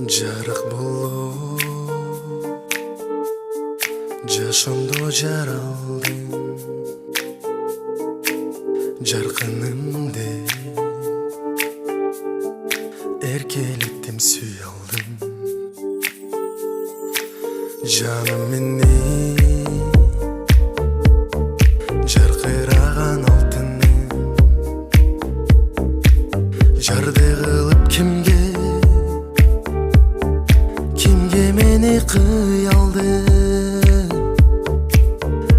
жарык болуп жашоомдо жаралдым жаркынымды эркелеттим сүйө алдым жаным менен жаркыраган алтыным жарды кылып кимге мени кыялды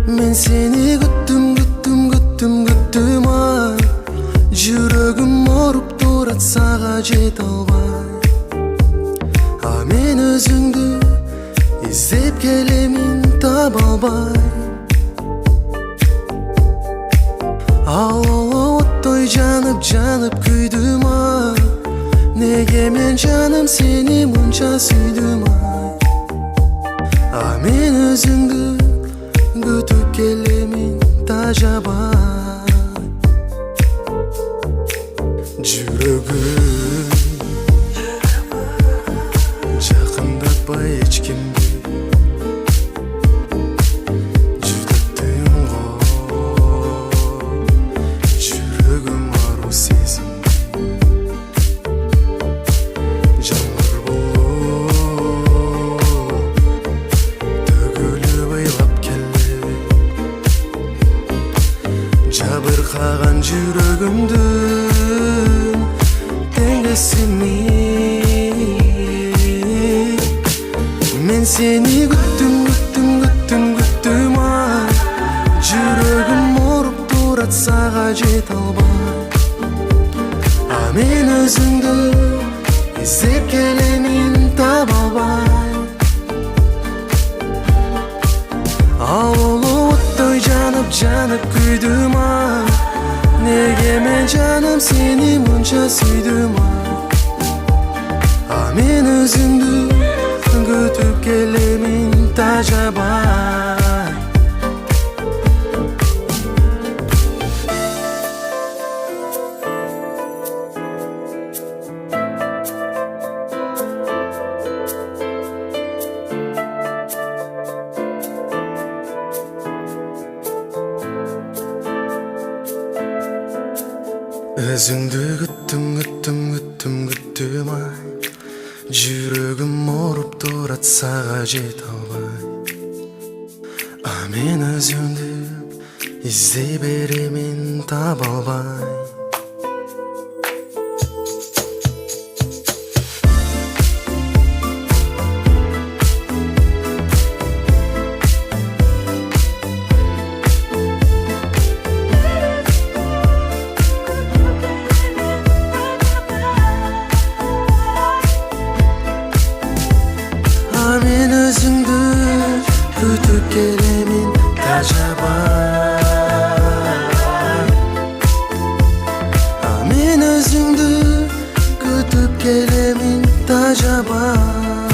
мен сени күттүм ай жүрөгүм оруп турат сага жете албай а мен өзүңдү издеп келемин таба албай ал оттой жанып күйдүм ай неге мен жаным сени мынча сүйдүм ай а мен өзүңдү күтүп келемин тажабай жүрөгүм жакындатпай эч кимди жүдөттүң го жүрөгүм ару сезим жабыркаган жүрөгүмдүн теңдесини мен сени күттүм ай жүрөгүм оруп турат сага жете албай а мен өзүңдү издеп келемин таба албай ал оттой жанып күйдүм ай неге мен жаным сени мынча сүйдүм ай а мен өзүңдү күтүп келемин тажабай өзүңдү күттүм ай жүрөгүм оруп турат сага жете албай а мен өзүңдү издей беремин таба албай мен өзүңдү күтүп келемин тажабай а мен өзүңдү күтүп келемин тажабай